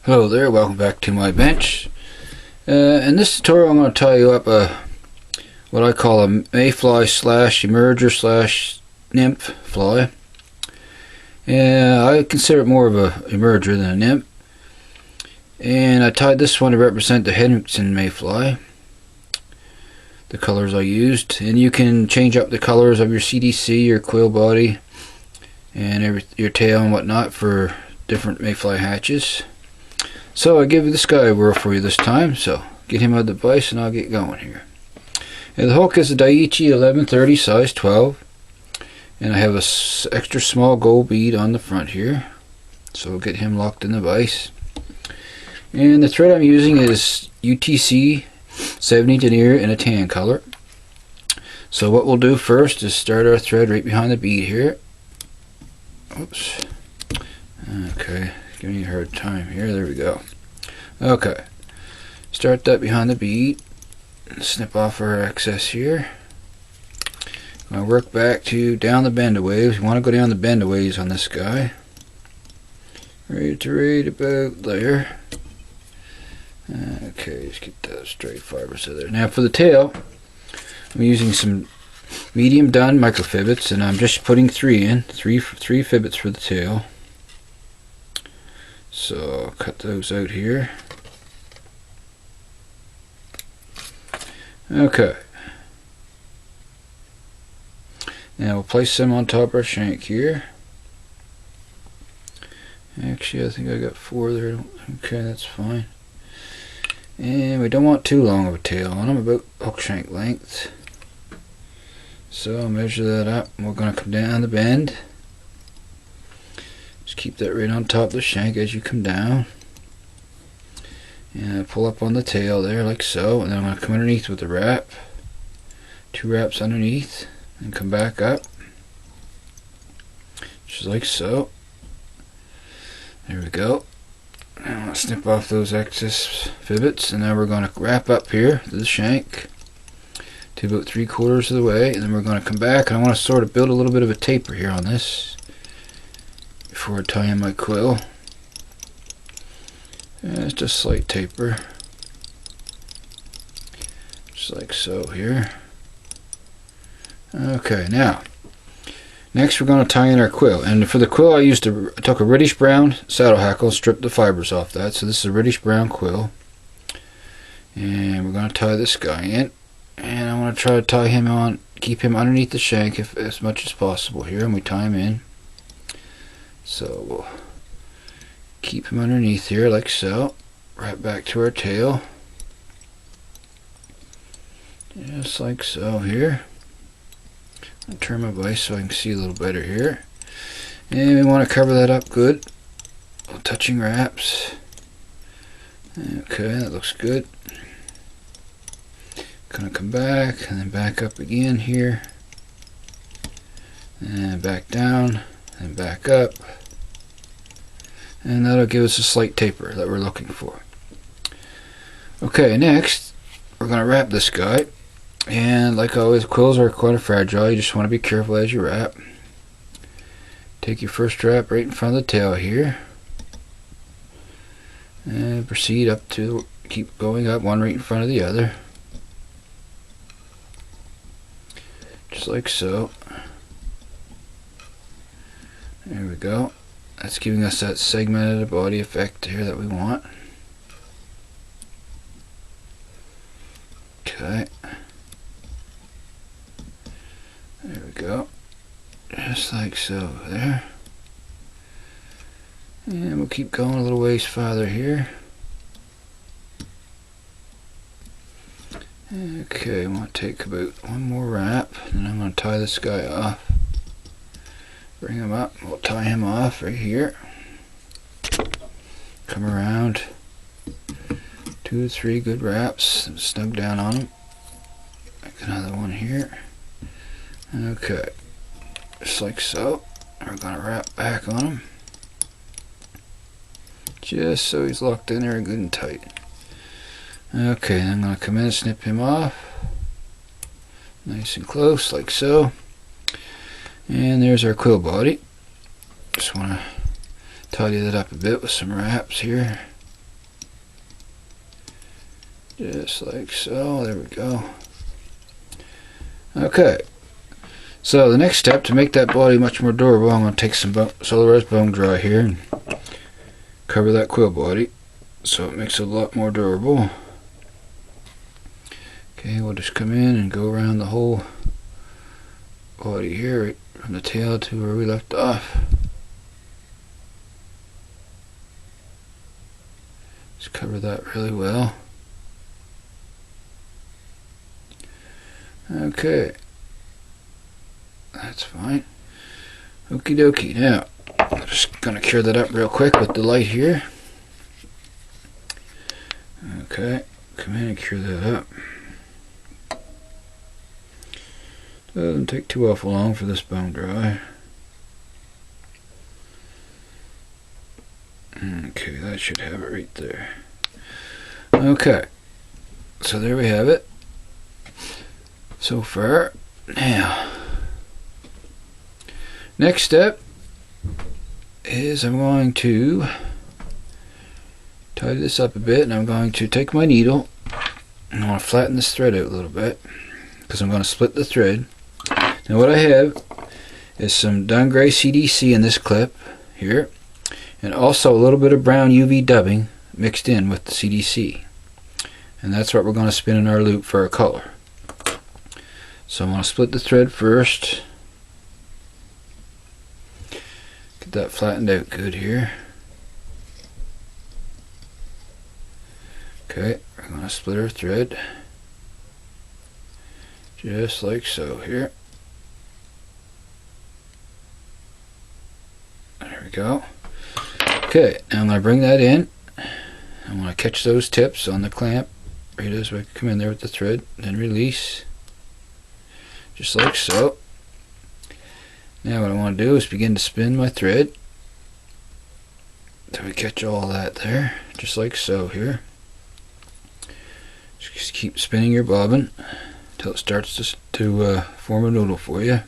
Hello there, welcome back to my bench. In this tutorial I'm going to tie you up what I call a mayfly slash emerger slash nymph fly. I consider it more of a emerger than a nymph. And I tied this one to represent the Henriksen mayfly. The colors I used, and you can change up the colors of your CDC, your quill body, and your tail and whatnot for different mayfly hatches. So I give this guy a whirl for you this time, so get him out of the vise and I'll get going here. And the hook is a daiichi 1130 size 12, and I have a extra small gold bead on the front here, so we'll get him locked in the vise. And the thread I'm using is UTC 70 denier in a tan color. So what we'll do first is start our thread right behind the bead here. Oops. Okay, giving you a hard time here. There we go. Okay, start that behind the bead. Snip off our excess here. I'm going to work back to down the bend a ways. You want to go down the bend a ways on this guy. Right about there. Okay, just get those straight fibers of there. Now for the tail, I'm using some medium done micro fibetts, and I'm just putting three fibetts for the tail. So I'll cut those out here. Okay. Now we'll place them on top of our shank here. Actually, I think I got 4 there. Okay, that's fine. And we don't want too long of a tail on them, about hook shank length. So I'll measure that up, and we're going to come down the bend. Just keep that right on top of the shank as you come down. And pull up on the tail there like so, and then I'm going to come underneath with the wrap. 2 wraps underneath, and come back up. Just like so. There we go. Now I'm going to snip off those excess fibetts, and now we're going to wrap up here to the shank to about 3/4 of the way, and then we're going to come back, and I want to sort of build a little bit of a taper here on this before I tie in my quill. And it's just a slight taper, just like so here. Okay, now next we're going to tie in our quill, and for the quill I took a reddish brown saddle hackle, stripped the fibers off that, so this is a reddish brown quill, and we're going to tie this guy in, and I want to try to tie him on, keep him underneath the shank as much as possible here, and we tie him in. So we'll keep him underneath here like so, right back to our tail, just like so here. I'll turn my vise so I can see a little better here, and we want to cover that up good, touching wraps. Okay, that looks good. Gonna come back and then back up again here, and back down and back up, and that'll give us a slight taper that we're looking for. Okay, next we're going to wrap this guy, and like always, quills are quite fragile. You just want to be careful as you wrap. Take your first wrap right in front of the tail here, and proceed up to, keep going up, one right in front of the other, just like so. There we go. That's giving us that segmented body effect here that we want. Okay. There we go. Just like so there. And we'll keep going a little ways farther here. Okay, I want to take about 1 more wrap, and I'm going to tie this guy off. Bring him up, we'll tie him off right here. Come around, 2 to 3 good wraps, and snug down on him. Make another one here. Okay, just like so. We're going to wrap back on him, just so he's locked in there good and tight. Okay, I'm going to come in and snip him off, nice and close like so. And there's our quill body. Just want to tidy that up a bit with some wraps here. Just like so. There we go. Okay. So the next step, to make that body much more durable, I'm going to take some solar res bone dry here and cover that quill body so it makes it a lot more durable. Okay, we'll just come in and go around the whole body here, right from the tail to where we left off. Just cover that really well. Okay, that's fine. Okie dokie. Now, I'm just going to cure that up real quick with the light here. Okay, come in and cure that up. Doesn't take too awful long for this bone dry. Okay, that should have it right there. Okay, so there we have it so far. Now, next step is I'm going to tidy this up a bit, and I'm going to take my needle and I want to flatten this thread out a little bit because I'm going to split the thread. Now what I have is some dun gray CDC in this clip here, and also a little bit of brown UV dubbing mixed in with the CDC, and that's what we're going to spin in our loop for our color. So I'm going to split the thread first, get that flattened out good here. Okay, we're going to split our thread just like so here. There we go. Okay, now I'm going to bring that in. I'm going to catch those tips on the clamp right as I come in there with the thread, then release just like so. Now what I want to do is begin to spin my thread until we catch all that there, just like so here. Just keep spinning your bobbin until it starts to form a noodle for you.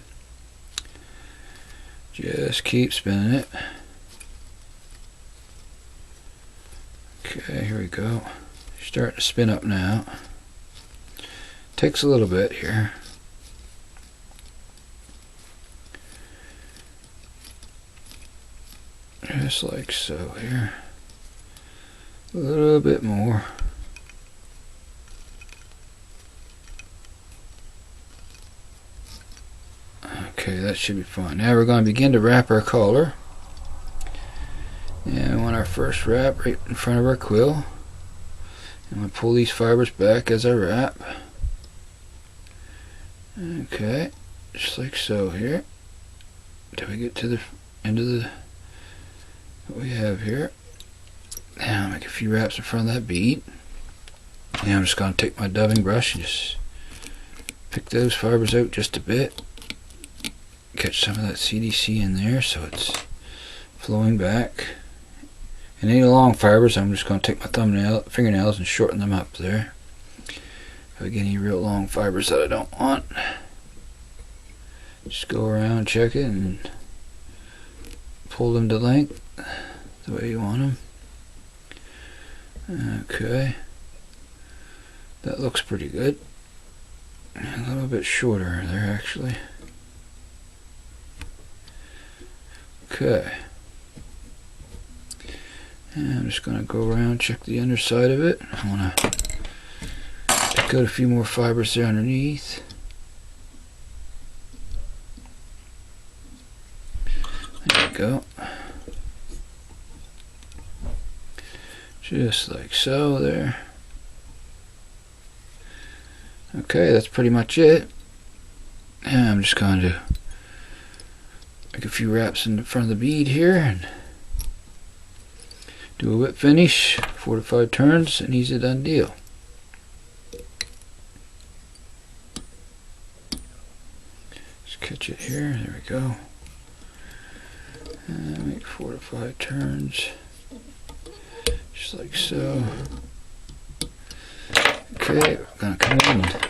Just keep spinning it. Okay, here we go. Starting to spin up now. Takes a little bit here. Just like so here. A little bit more. Okay, that should be fine. Now we're going to begin to wrap our collar. And we want our first wrap right in front of our quill. I'm going to pull these fibers back as I wrap. Okay, just like so here. Until we get to the end of the what we have here. Now I'll make a few wraps in front of that bead. Now I'm just going to take my dubbing brush and just pick those fibers out just a bit. Catch some of that CDC in there so it's flowing back. And any long fibers, I'm just going to take my fingernails and shorten them up there. If I get any real long fibers that I don't want, just go around, check it, and pull them to length the way you want them. Okay, that looks pretty good. A little bit shorter there actually. Okay, and I'm just going to go around, check the underside of it. I want to pick out a few more fibers there underneath. There we go. Just like so there. Okay, that's pretty much it. And I'm just going to make a few wraps in the front of the bead here and do a whip finish, 4 to 5 turns, and easy done deal. Just catch it here, there we go. And make 4 to 5 turns, just like so. Okay, we're going to come in and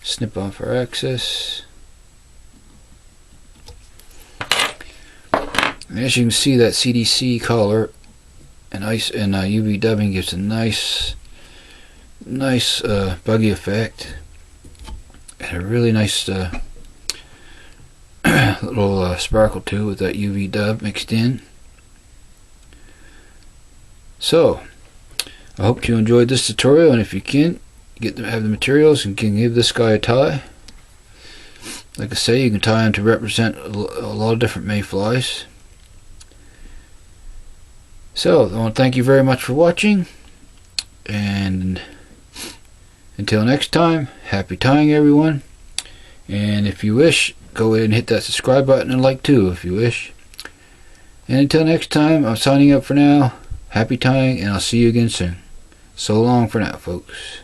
snip off our excess. And as you can see, that CDC color and UV dubbing gives a nice nice buggy effect, and a really nice little sparkle too with that UV dub mixed in. So I hope you enjoyed this tutorial, and if you can have the materials and can give this guy a tie. Like I say, you can tie them to represent a lot of different mayflies. So I want to thank you very much for watching, and until next time, happy tying everyone. And if you wish, go ahead and hit that subscribe button and like too if you wish. And until next time, I'm signing up for now. Happy tying, and I'll see you again soon. So long for now, folks.